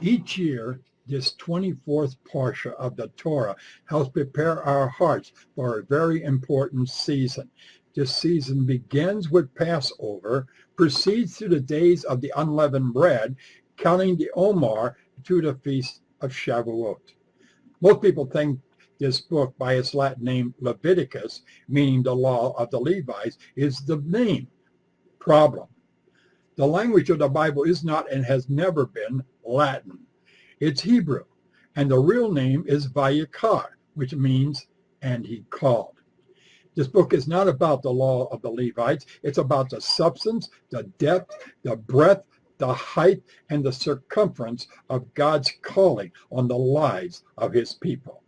Each year, this 24th Parsha of the Torah helps prepare our hearts for a very important season. This season begins with Passover, proceeds through the days of the unleavened bread, counting the Omer to the feast of Shavuot. Most people think this book, by its Latin name Leviticus, meaning the law of the Levites, is the name. Problem. The language of the Bible is not and has never been Latin. It's Hebrew, and the real name is Vayikra, which means, and he called. This book is not about the law of the Levites. It's about the substance, the depth, the breadth, the height, and the circumference of God's calling on the lives of his people.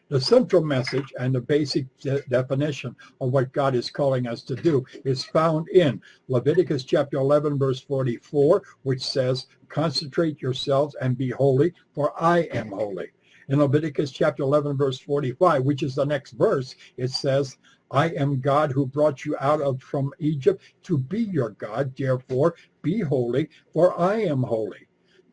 The central message and the basic definition of what God is calling us to do is found in Leviticus chapter 11, verse 44, which says, "Concentrate yourselves and be holy, for I am holy." In Leviticus chapter 11, verse 45, which is the next verse, it says, "I am God who brought you out from Egypt to be your God. Therefore, be holy, for I am holy."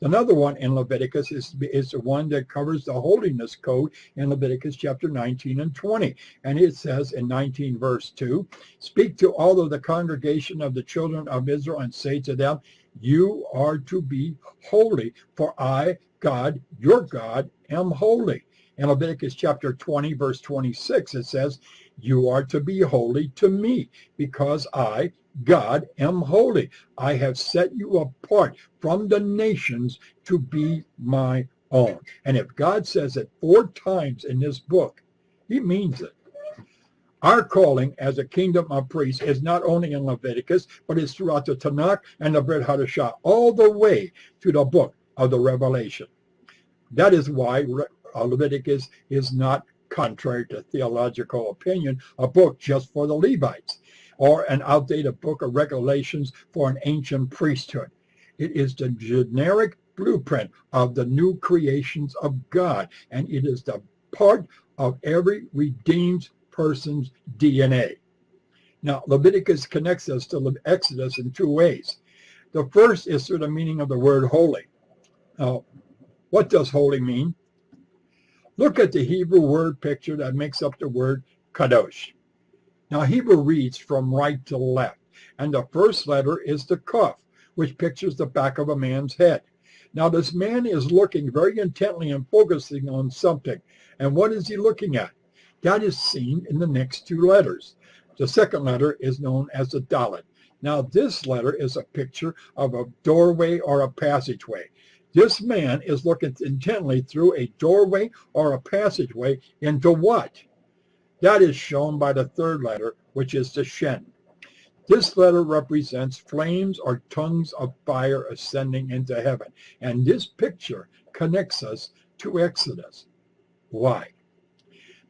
Another one in Leviticus is the one that covers the holiness code in Leviticus chapter 19 and 20. And it says in 19 verse 2, "Speak to all of the congregation of the children of Israel and say to them, you are to be holy, for I, God, your God, am holy." In Leviticus chapter 20, verse 26, it says, "You are to be holy to me, because I, God, am holy. I have set you apart from the nations to be my own." And if God says it 4 times in this book, he means it. Our calling as a kingdom of priests is not only in Leviticus, but it's throughout the Tanakh and the Brit Hadashah, all the way to the book of the Revelation. That is why Leviticus is not, contrary to theological opinion, a book just for the Levites, or an outdated book of regulations for an ancient priesthood. It is the generic blueprint of the new creations of God, and it is the part of every redeemed person's DNA. Now, Leviticus connects us to Exodus in 2 ways. The first is through the meaning of the word holy. Now, what does holy mean? Look at the Hebrew word picture that makes up the word kadosh. Now, Hebrew reads from right to left, and the first letter is the kaf, which pictures the back of a man's head. Now, this man is looking very intently and focusing on something. And what is he looking at? That is seen in the next 2 letters. The second letter is known as the dalet. Now, this letter is a picture of a doorway or a passageway. This man is looking intently through a doorway or a passageway into what? That is shown by the third letter, which is the shen. This letter represents flames or tongues of fire ascending into heaven. And this picture connects us to Exodus. Why?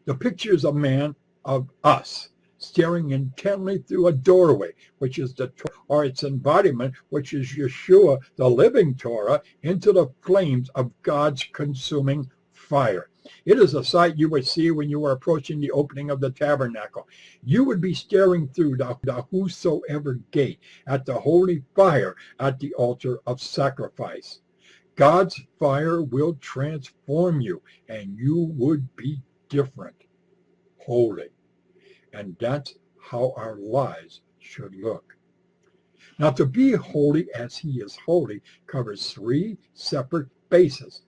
The picture is a man of us staring intently through a doorway, which is the Torah, or its embodiment, which is Yeshua, the living Torah, into the flames of God's consuming fire. It is a sight you would see when you were approaching the opening of the tabernacle. You would be staring through the whosoever gate at the holy fire at the altar of sacrifice. God's fire will transform you, and you would be different, holy. And that's how our lives should look. Now, to be holy as he is holy covers 3 separate bases.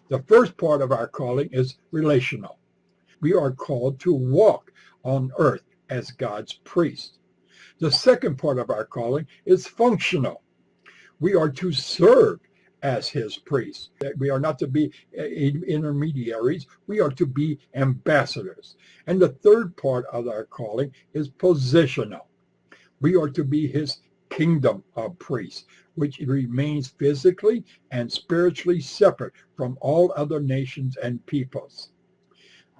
The first part of our calling is relational. We are called to walk on earth as God's priest. The second part of our calling is functional. We are to serve as his priests. We are not to be intermediaries. We are to be ambassadors. And the third part of our calling is positional. We are to be his kingdom of priests, which remains physically and spiritually separate from all other nations and peoples.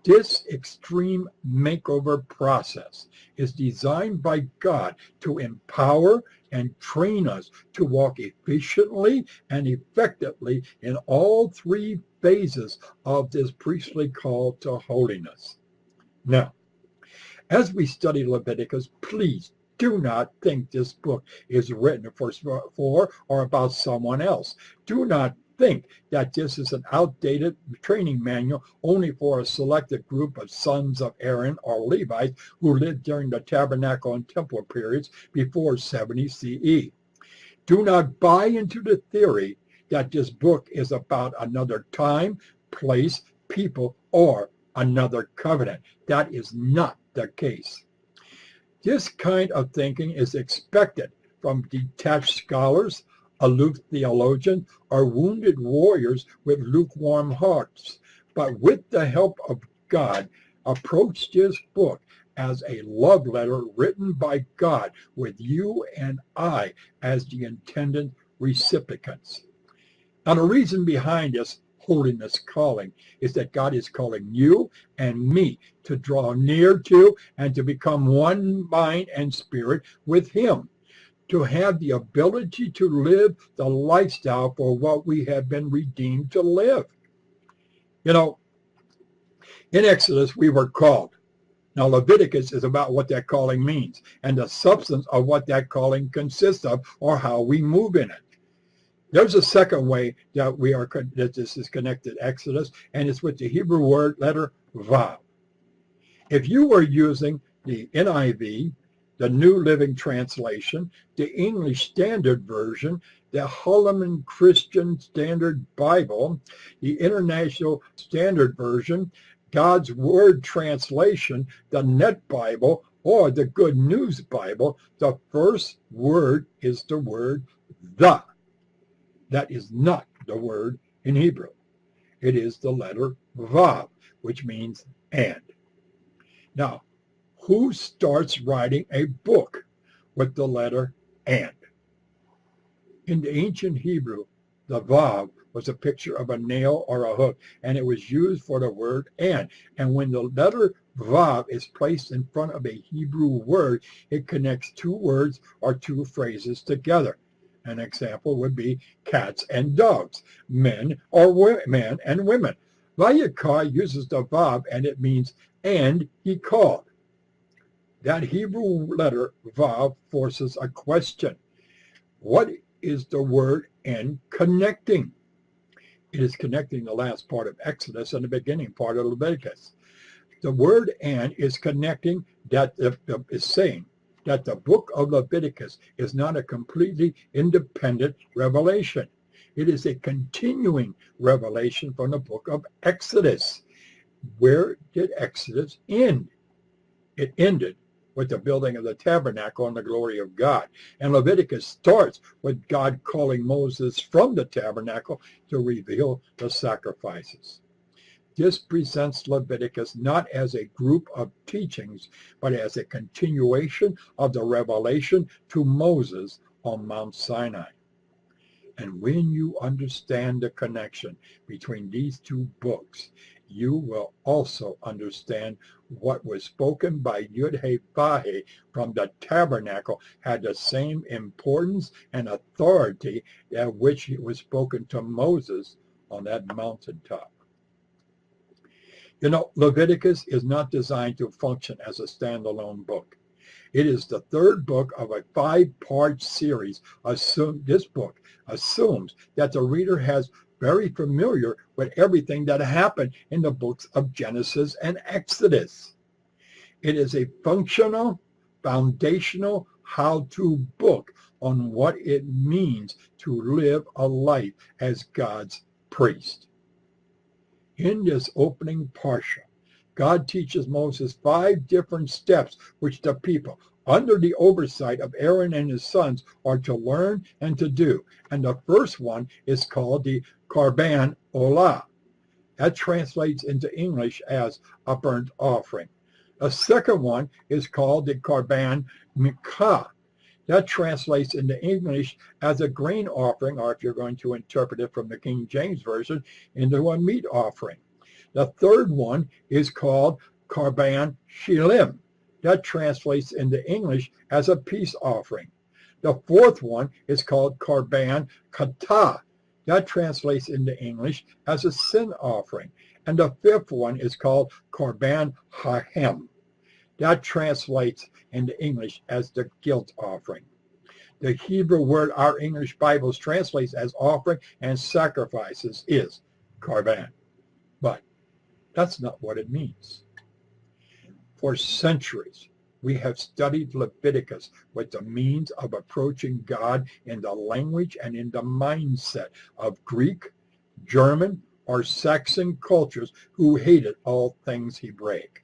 This extreme makeover process is designed by God to empower and train us to walk efficiently and effectively in all 3 phases of this priestly call to holiness. Now, as we study Leviticus, please do not think this book is written for or about someone else. Do not think that this is an outdated training manual only for a selected group of sons of Aaron or Levites who lived during the tabernacle and temple periods before 70 CE. Do not buy into the theory that this book is about another time, place, people, or another covenant. That is not the case. This kind of thinking is expected from detached scholars, aloof theologians, or wounded warriors with lukewarm hearts. But with the help of God, approach this book as a love letter written by God with you and I as the intended recipients. Now, the reason behind this holiness calling is that God is calling you and me to draw near to and to become one mind and spirit with him, to have the ability to live the lifestyle for what we have been redeemed to live. You know, in Exodus, we were called. Now, Leviticus is about what that calling means and the substance of what that calling consists of or how we move in it. There's a second way that this is connected to Exodus, and it's with the Hebrew word letter Vav. If you were using the NIV, the New Living Translation, the English Standard Version, the Holman Christian Standard Bible, the International Standard Version, God's Word Translation, the Net Bible, or the Good News Bible, the first word is the word the. That is not the word in Hebrew. It is the letter Vav, which means and. Now, who starts writing a book with the letter and? In the ancient Hebrew, the Vav was a picture of a nail or a hook, and it was used for the word and. And when the letter Vav is placed in front of a Hebrew word, it connects two words or two phrases together. An example would be cats and dogs, men and women. Vayikra uses the Vav, and it means and he called. That Hebrew letter Vav forces a question. What is the word and connecting? It is connecting the last part of Exodus and the beginning part of Leviticus. The word and is connecting that is saying that the book of Leviticus is not a completely independent revelation. It is a continuing revelation from the book of Exodus. Where did Exodus end? It ended with the building of the tabernacle and the glory of God. And Leviticus starts with God calling Moses from the tabernacle to reveal the sacrifices. This presents Leviticus not as a group of teachings, but as a continuation of the revelation to Moses on Mount Sinai. And when you understand the connection between these two books, you will also understand what was spoken by Yud-Heh-Vah-Heh from the tabernacle had the same importance and authority at which it was spoken to Moses on that mountaintop. You know, Leviticus is not designed to function as a standalone book. It is the third book of a 5-part series. This book assumes that the reader has very familiar with everything that happened in the books of Genesis and Exodus. It is a functional, foundational how-to book on what it means to live a life as God's priest. In this opening Parsha, God teaches Moses 5 different steps which the people, under the oversight of Aaron and his sons, are to learn and to do. And the first one is called the Karban Olah. That translates into English as a burnt offering. The second one is called the Karban Mikah. That translates into English as a grain offering, or if you're going to interpret it from the King James Version, into a meat offering. The third one is called Karban Shilim. That translates into English as a peace offering. The fourth one is called Karban Kata. That translates into English as a sin offering. And the fifth one is called Karban Hahem. That translates into English as the guilt offering. The Hebrew word our English Bibles translates as offering and sacrifices is Karban. But that's not what it means. For centuries, we have studied Leviticus with the means of approaching God in the language and in the mindset of Greek, German, or Saxon cultures who hated all things Hebraic.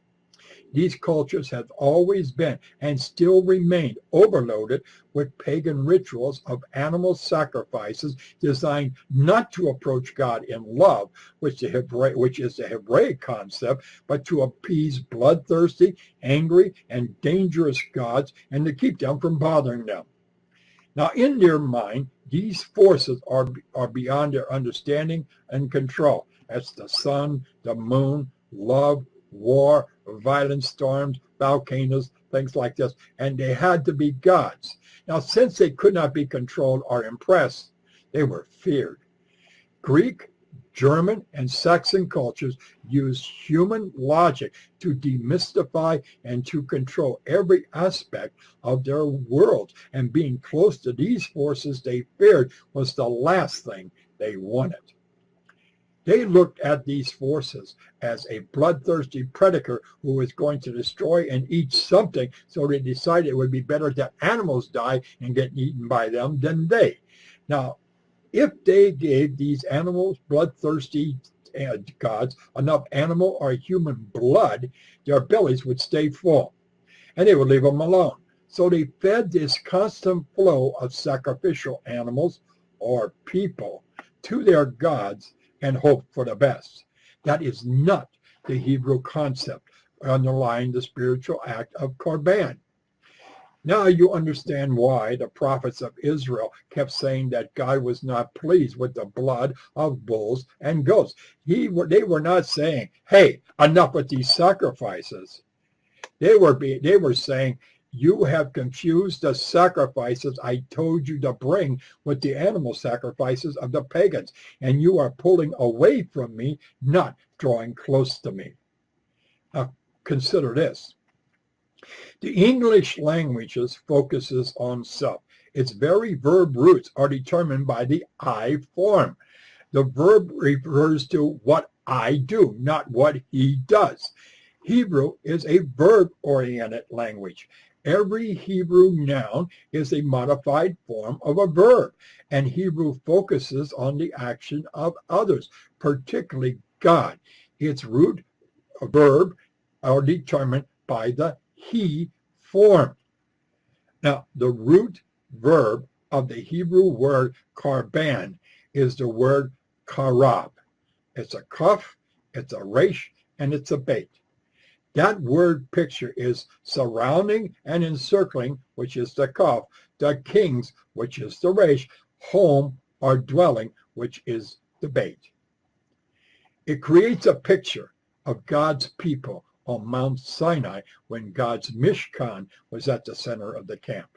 These cultures have always been and still remain overloaded with pagan rituals of animal sacrifices designed not to approach God in love, which is the Hebraic concept, but to appease bloodthirsty, angry, and dangerous gods and to keep them from bothering them. Now, in their mind, these forces are beyond their understanding and control. That's the sun, the moon, love, war, violent storms, volcanoes, things like this, and they had to be gods. Now, since they could not be controlled or impressed, they were feared. Greek, German, and Saxon cultures used human logic to demystify and to control every aspect of their world, and being close to these forces they feared was the last thing they wanted. They looked at these forces as a bloodthirsty predator who was going to destroy and eat something, so they decided it would be better that animals die and get eaten by them than they. Now, if they gave these animals, bloodthirsty gods, enough animal or human blood, their bellies would stay full, and they would leave them alone. So they fed this constant flow of sacrificial animals or people to their gods and hope for the best. That is not the Hebrew concept underlying the spiritual act of Karban. Now you understand why the prophets of Israel kept saying that God was not pleased with the blood of bulls and goats. They were not saying, hey, enough with these sacrifices. They were saying, you have confused the sacrifices I told you to bring with the animal sacrifices of the pagans, and you are pulling away from me, not drawing close to me. Now, consider this. The English language focuses on self. Its very verb roots are determined by the I form. The verb refers to what I do, not what he does. Hebrew is a verb-oriented language. Every Hebrew noun is a modified form of a verb, and Hebrew focuses on the action of others, particularly God. Its root verb are determined by the he form. Now, the root verb of the Hebrew word karban is the word karab. It's a kaf, it's a resh, and it's a beit. That word picture is surrounding and encircling, which is the kaf, the kings, which is the resh, home or dwelling, which is the beit. It creates a picture of God's people on Mount Sinai when God's Mishkan was at the center of the camp.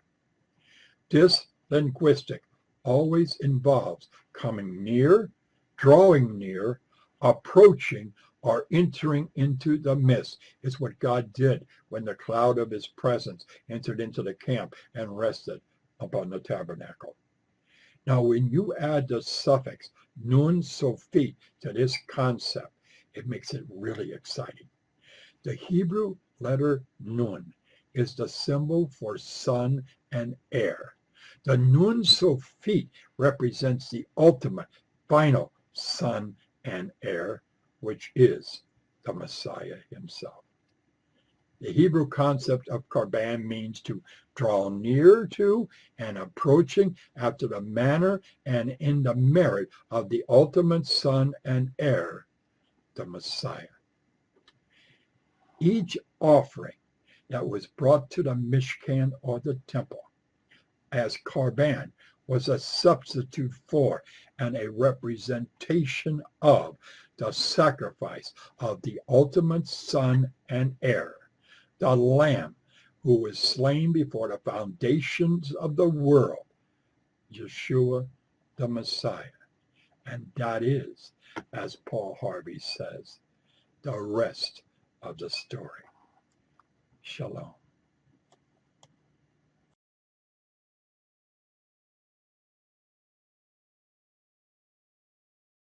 This linguistic always involves coming near, drawing near, approaching, or entering into the mist. It's what God did when the cloud of his presence entered into the camp and rested upon the tabernacle. Now, when you add the suffix nun sofit to this concept, it makes it really exciting. The Hebrew letter nun is the symbol for son and heir. The nun sofit represents the ultimate, final son and heir, which is the Messiah himself. The Hebrew concept of Karban means to draw near to and approaching after the manner and in the merit of the ultimate son and heir, the Messiah. Each offering that was brought to the Mishkan or the temple as Karban was a substitute for and a representation of the sacrifice of the ultimate son and heir, the Lamb who was slain before the foundations of the world, Yeshua the Messiah. And that is, as Paul Harvey says, the rest of the story. Shalom.